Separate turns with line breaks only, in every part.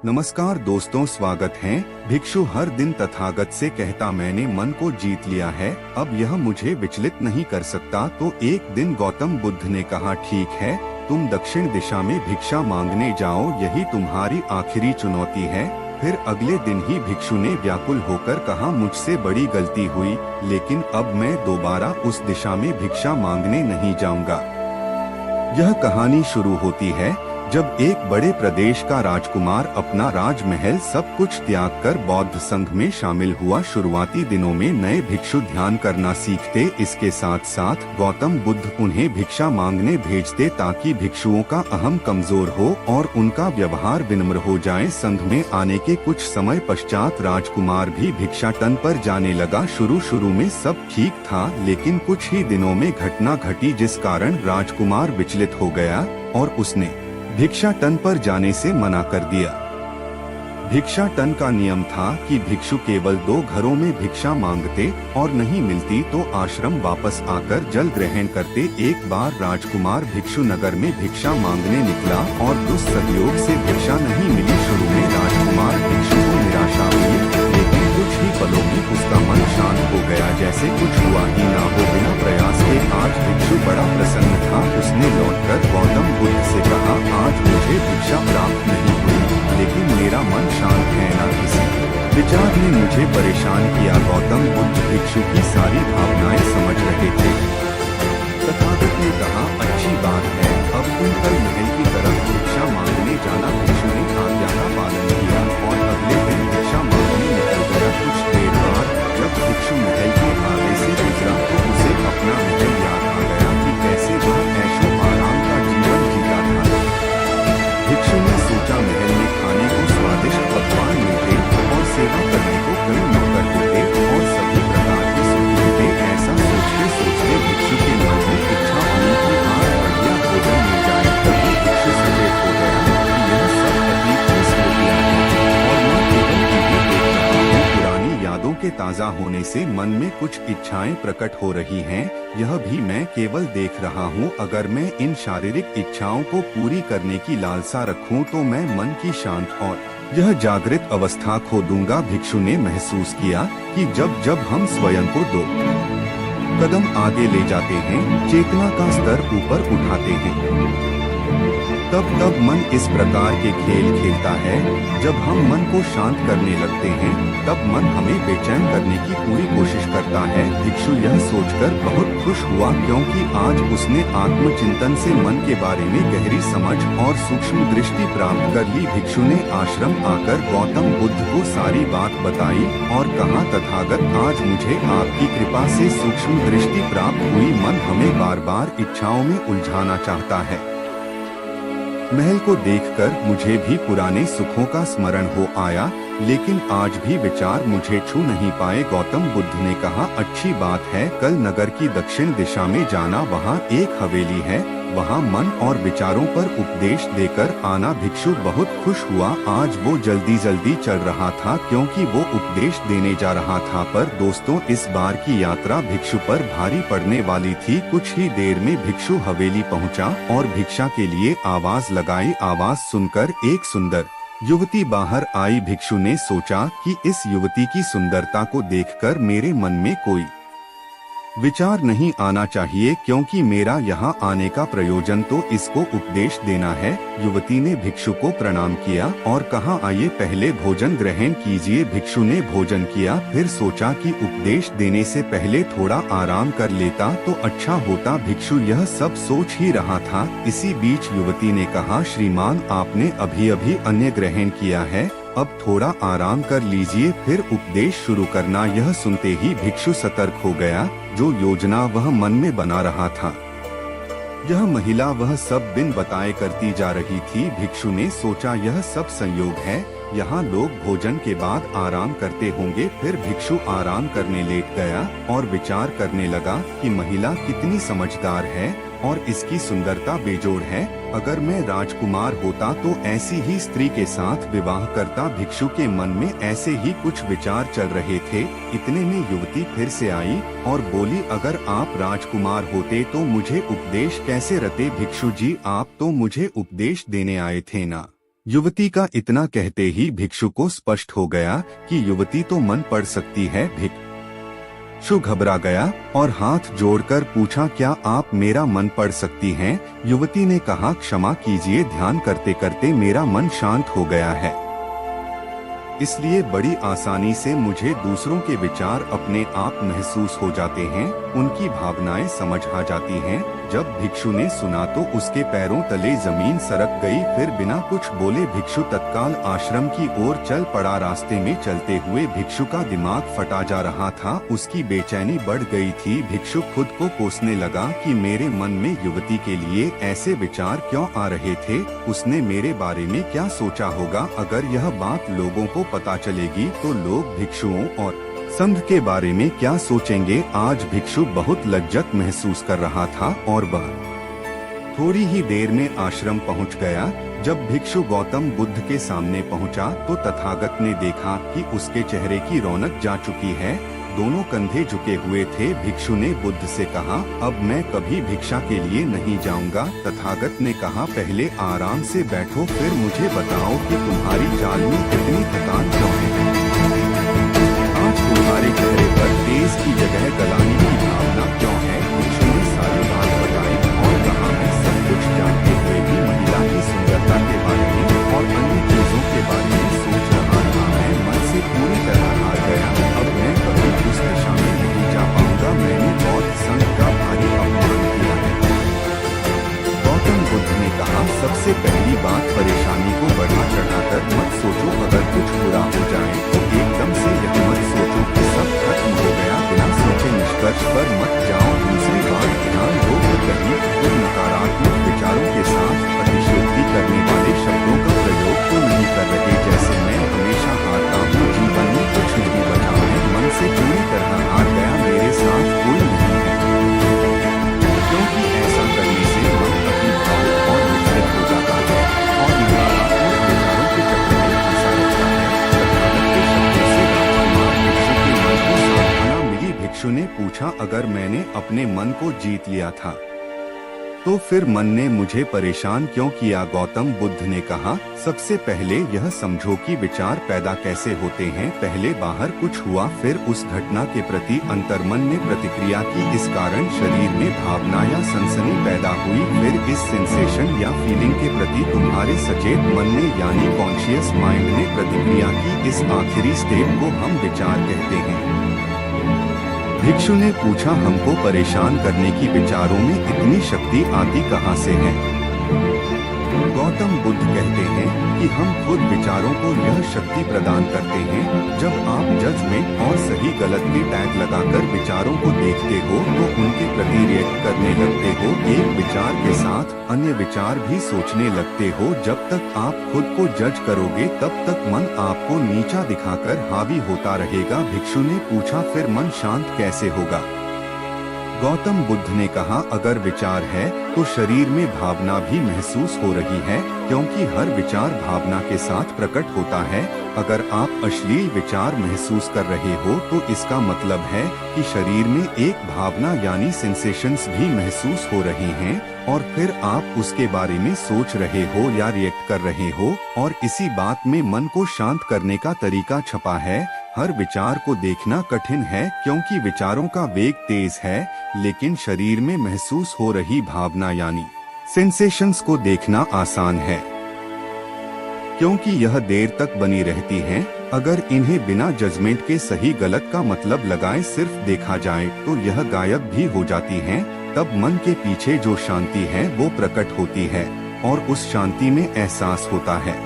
नमस्कार दोस्तों, स्वागत है। भिक्षु हर दिन तथागत से कहता, मैंने मन को जीत लिया है, अब यह मुझे विचलित नहीं कर सकता। तो एक दिन गौतम बुद्ध ने कहा, ठीक है, तुम दक्षिण दिशा में भिक्षा मांगने जाओ, यही तुम्हारी आखिरी चुनौती है। फिर अगले दिन ही भिक्षु ने व्याकुल होकर कहा, मुझसे बड़ी गलती हुई, लेकिन अब मैं दोबारा उस दिशा में भिक्षा मांगने नहीं जाऊंगा। यह कहानी शुरू होती है जब एक बड़े प्रदेश का राजकुमार अपना राजमहल सब कुछ त्याग कर बौद्ध संघ में शामिल हुआ। शुरुआती दिनों में नए भिक्षु ध्यान करना सीखते, इसके साथ साथ गौतम बुद्ध उन्हें भिक्षा मांगने भेजते ताकि भिक्षुओं का अहम कमजोर हो और उनका व्यवहार विनम्र हो जाए। संघ में आने के कुछ समय पश्चात राजकुमार भी भिक्षाटन पर जाने लगा। शुरू में सब ठीक था, लेकिन कुछ ही दिनों में घटना घटी जिस कारण राजकुमार विचलित हो गया और उसने भिक्षाटन पर जाने से मना कर दिया। भिक्षाटन का नियम था कि भिक्षु केवल 2 घरों में भिक्षा मांगते और नहीं मिलती तो आश्रम वापस आकर जल ग्रहण करते। एक बार राजकुमार भिक्षु नगर में भिक्षा मांगने निकला और दुस्सहयोग से भिक्षा नहीं मिली। शुरू में राजकुमार भिक्षु को निराशा हुई, लेकिन कुछ ही पलों में उसका मन शांत हो गया, जैसे कुछ हुआ ही ना हो। बिना प्रयास के आज भिक्षु बड़ा प्रसन्न था। उसने लौटकर गौतम बुद्ध से कहा, आज मुझे भिक्षा प्राप्त नहीं हुई, लेकिन मेरा मन शांत है ना। किसी विचार ने मुझे परेशान किया। गौतम बुद्ध भिक्षु की सारी भावनाएं समझ रहे थे। तथागत ने कहा, अच्छी बात है, अब तुम कल महल की तरफ भिक्षा मांगने जाना। भिक्षु ने आज्ञा का पालन किया और अगले दिन भिक्षा मांगने निकल गया। कुछ देर बाद जब भिक्षु महल के आगे से गुजरा तो उसे अपना महल याद आ गया कि कैसे वह ऐशो आराम का जीवन जीता था। भिक्षु ने सोचा, महल में खाने को स्वादिष्ट पकवान मिलते और सेवा करने को कई नौकर होते और सभी प्रकार की सुविधाएं। ऐसा सोचते सोचते भिक्षु के मन में इच्छा हुई कि आज बढ़िया भोजन मिल जाए। तभी भिक्षु सचेत हो गया कि यह सब अतीत की स्मृतियां हैं और मैं केवल इन्हें देख रहा हूँ। पुरानी यादों के ताजा होने से मन में कुछ इच्छाएं प्रकट हो रही हैं, यह भी मैं केवल देख रहा हूँ। अगर मैं इन शारीरिक इच्छाओं को पूरी करने की लालसा रखूं तो मैं मन की शांत और यह जागृत अवस्था खो दूंगा। भिक्षु ने महसूस किया कि जब जब हम स्वयं को 2 कदम आगे ले जाते हैं, चेतना का स्तर ऊपर उठाते हैं, तब तब मन इस प्रकार के खेल खेलता है। जब हम मन को शांत करने लगते हैं, तब मन हमें बेचैन करने की पूरी कोशिश करता है। भिक्षु यह सोचकर बहुत खुश हुआ क्योंकि आज उसने आत्मचिंतन से मन के बारे में गहरी समझ और सूक्ष्म दृष्टि प्राप्त कर ली। भिक्षु ने आश्रम आकर गौतम बुद्ध को सारी बात बताई और कहा, तथागत, आज मुझे आपकी कृपा से सूक्ष्म दृष्टि प्राप्त हुई। मन हमें बार बार इच्छाओं में उलझाना चाहता है। महल को देखकर मुझे भी पुराने सुखों का स्मरण हो आया, लेकिन आज भी विचार मुझे छू नहीं पाए। गौतम बुद्ध ने कहा, अच्छी बात है, कल नगर की दक्षिण दिशा में जाना, वहाँ एक हवेली है, वहाँ मन और विचारों पर उपदेश देकर आना। भिक्षु बहुत खुश हुआ। आज वो जल्दी जल्दी चल रहा था क्योंकि वो उपदेश देने जा रहा था। पर दोस्तों, इस बार की यात्रा भिक्षु पर भारी पड़ने वाली थी। कुछ ही देर में भिक्षु हवेली पहुँचा और भिक्षा के लिए आवाज लगाई। आवाज सुनकर एक सुंदर युवती बाहर आई। भिक्षु ने सोचा कि इस युवती की सुंदरता को देखकर मेरे मन में कोई विचार नहीं आना चाहिए, क्योंकि मेरा यहाँ आने का प्रयोजन तो इसको उपदेश देना है। युवती ने भिक्षु को प्रणाम किया और कहा, आइए पहले भोजन ग्रहण कीजिए। भिक्षु ने भोजन किया, फिर सोचा कि उपदेश देने से पहले थोड़ा आराम कर लेता तो अच्छा होता। भिक्षु यह सब सोच ही रहा था। इसी बीच युवती ने कहा, श्रीमान, आपने अभी अभी अन्न ग्रहण किया है, अब थोड़ा आराम कर लीजिए, फिर उपदेश शुरू करना। यह सुनते ही भिक्षु सतर्क हो गया। जो योजना वह मन में बना रहा था, यह महिला वह सब बिन बताए करती जा रही थी। भिक्षु ने सोचा, यह सब संयोग है, यहाँ लोग भोजन के बाद आराम करते होंगे। फिर भिक्षु आराम करने लेट गया और विचार करने लगा कि महिला कितनी समझदार है और इसकी सुंदरता बेजोड़ है। अगर मैं राजकुमार होता तो ऐसी ही स्त्री के साथ विवाह करता। भिक्षु के मन में ऐसे ही कुछ विचार चल रहे थे। इतने में युवती फिर से आई और बोली, अगर आप राजकुमार होते तो मुझे उपदेश कैसे रते? भिक्षु जी, आप तो मुझे उपदेश देने आए थे ना। युवती का इतना कहते ही भिक्षु को स्पष्ट हो गया कि युवती तो मन पढ़ सकती है। भिक्षु घबरा गया और हाथ जोड़कर पूछा, क्या आप मेरा मन पढ़ सकती हैं? युवती ने कहा, क्षमा कीजिए, ध्यान करते करते मेरा मन शांत हो गया है, इसलिए बड़ी आसानी से मुझे दूसरों के विचार अपने आप महसूस हो जाते हैं, उनकी भावनाएं समझ आ जाती हैं। जब भिक्षु ने सुना तो उसके पैरों तले जमीन सरक गई। फिर बिना कुछ बोले भिक्षु तत्काल आश्रम की ओर चल पड़ा। रास्ते में चलते हुए भिक्षु का दिमाग फटा जा रहा था, उसकी बेचैनी बढ़ गई थी। भिक्षु खुद को कोसने लगा कि मेरे मन में युवती के लिए ऐसे विचार क्यों आ रहे थे, उसने मेरे बारे में क्या सोचा होगा। अगर यह बात लोगों को पता चलेगी तो लोग भिक्षुओं और संघ के बारे में क्या सोचेंगे। आज भिक्षु बहुत लज्जत महसूस कर रहा था और वह थोड़ी ही देर में आश्रम पहुंच गया। जब भिक्षु गौतम बुद्ध के सामने पहुंचा तो तथागत ने देखा कि उसके चेहरे की रौनक जा चुकी है, दोनों कंधे झुके हुए थे। भिक्षु ने बुद्ध से कहा, अब मैं कभी भिक्षा के लिए नहीं जाऊंगा। तथागत ने कहा, पहले आराम से बैठो, फिर मुझे बताओ कि तुम्हारी चाल में इतनी थकान क्यों है। आज तुम्हारे चेहरे पर तेज की जगह गलाने की भावना क्यों है? भिक्षु ने सारी बात बताई और कहा, मैं सब कुछ जानते हुए भी महिला की सुंदरता के बारे में और अन्य चीजों के बारे में सोच रहा था। मैं मन से पूरी तरह हार गया, अब मैं कभी उस दिशा में नहीं जा पाऊंगा। मैंने बौद्ध संघ का भारी अपमान किया है। गौतम बुद्ध ने कहा, सबसे पहली बात, परेशानी को बढ़ा चढ़ाकर मत सोचो। अगर कुछ बुरा हो जाए तो एकदम से यह मत सोचो कि सब खत्म हो गया। बिना सोचे निष्कर्ष पर मत जाओ। दूसरी बात, ध्यान दो कि कहीं तुम नकारात्मक विचारों के साथ अतिशयोक्ति करने वाले शब्दों का प्रयोग तो नहीं कर रहे। जैसे मैं हमेशा हारता हूँ, जीवन में कुछ नहीं बचा, मैं मन से पूरी तरह हार गया, मेरे साथ कोई नहीं है। क्योंकि ऐसा करने से मन अतिभाव और विचलित हो जाता है और नकारात्मक विचारों के चक्कर में फंसा रहता है। तथागत के शब्दों से राजकुमार भिक्षु के मन को सांत्वना मिली। भिक्षु ने पूछा, अगर मैंने अपने मन को जीत लिया था तो फिर मन ने मुझे परेशान क्यों किया? गौतम बुद्ध ने कहा, सबसे पहले यह समझो कि विचार पैदा कैसे होते हैं। पहले बाहर कुछ हुआ, फिर उस घटना के प्रति अंतर्मन ने प्रतिक्रिया की, इस कारण शरीर में भावना या सनसनी पैदा हुई। फिर इस सेंसेशन या फीलिंग के प्रति तुम्हारे सचेत मन ने यानी कॉन्शियस माइंड ने प्रतिक्रिया की। इस आखिरी स्टेप को हम विचार कहते हैं। भिक्षु ने पूछा, हमको परेशान करने की विचारों में इतनी शक्ति आती कहाँ से है? गौतम बुद्ध कहते हैं कि हम खुद विचारों को यह शक्ति प्रदान करते हैं। जब आप जजमेंट और सही गलत के टैग लगाकर विचारों को देखते हो तो उनके प्रति रिएक्ट करने लगते हो। एक विचार के साथ अन्य विचार भी सोचने लगते हो। जब तक आप खुद को जज करोगे तब तक मन आपको नीचा दिखाकर हावी होता रहेगा। भिक्षु ने पूछा, फिर मन शांत कैसे होगा? गौतम बुद्ध ने कहा, अगर विचार है तो शरीर में भावना भी महसूस हो रही है, क्योंकि हर विचार भावना के साथ प्रकट होता है। अगर आप अश्लील विचार महसूस कर रहे हो तो इसका मतलब है कि शरीर में एक भावना यानी सेंसेशंस भी महसूस हो रहे हैं और फिर आप उसके बारे में सोच रहे हो या रिएक्ट कर रहे हो। और इसी बात में मन को शांत करने का तरीका छपा है। हर विचार को देखना कठिन है क्योंकि विचारों का वेग तेज है, लेकिन शरीर में महसूस हो रही भावना यानी सेंसेशंस को देखना आसान है क्योंकि यह देर तक बनी रहती हैं। अगर इन्हें बिना जजमेंट के सही गलत का मतलब लगाए सिर्फ देखा जाए तो यह गायब भी हो जाती हैं। तब मन के पीछे जो शांति है वो प्रकट होती है और उस शांति में एहसास होता है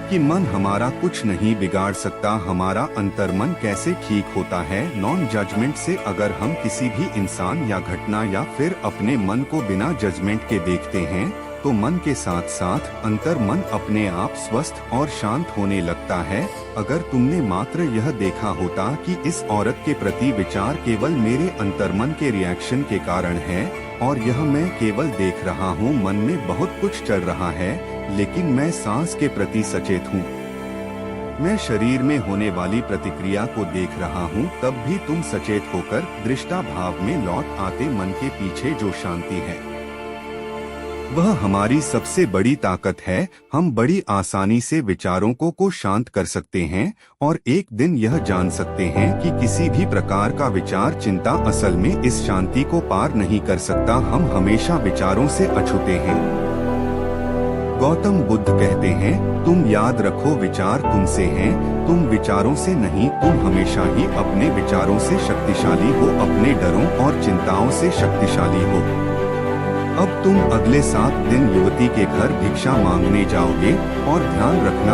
कि मन हमारा कुछ नहीं बिगाड़ सकता। हमारा अंतर्मन कैसे ठीक होता है? नॉन जजमेंट से अगर हम किसी भी इंसान या घटना या फिर अपने मन को बिना जजमेंट के देखते हैं तो मन के साथ साथ अंतर्मन अपने आप स्वस्थ और शांत होने लगता है। अगर तुमने मात्र यह देखा होता कि इस औरत के प्रति विचार केवल मेरे अंतर्मन के रिएक्शन के कारण है और यह मैं केवल देख रहा हूँ, मन में बहुत कुछ चल रहा है लेकिन मैं सांस के प्रति सचेत हूँ, मैं शरीर में होने वाली प्रतिक्रिया को देख रहा हूँ, तब भी तुम सचेत होकर दृष्टा भाव में लौट आते मन के पीछे जो शांति है। वह हमारी सबसे बड़ी ताकत है। हम बड़ी आसानी से विचारों को शांत कर सकते हैं और एक दिन यह जान सकते हैं कि किसी भी प्रकार का विचार चिंता असल में इस शांति को पार नहीं कर सकता। हम हमेशा विचारों से अछूते हैं। गौतम बुद्ध कहते हैं, तुम याद रखो विचार तुमसे हैं, तुम विचारों से नहीं। तुम हमेशा ही अपने विचारों से शक्तिशाली हो, अपने डरों और चिंताओं से शक्तिशाली हो। अब तुम अगले 7 दिन युवती के घर भिक्षा मांगने जाओगे और ध्यान रखना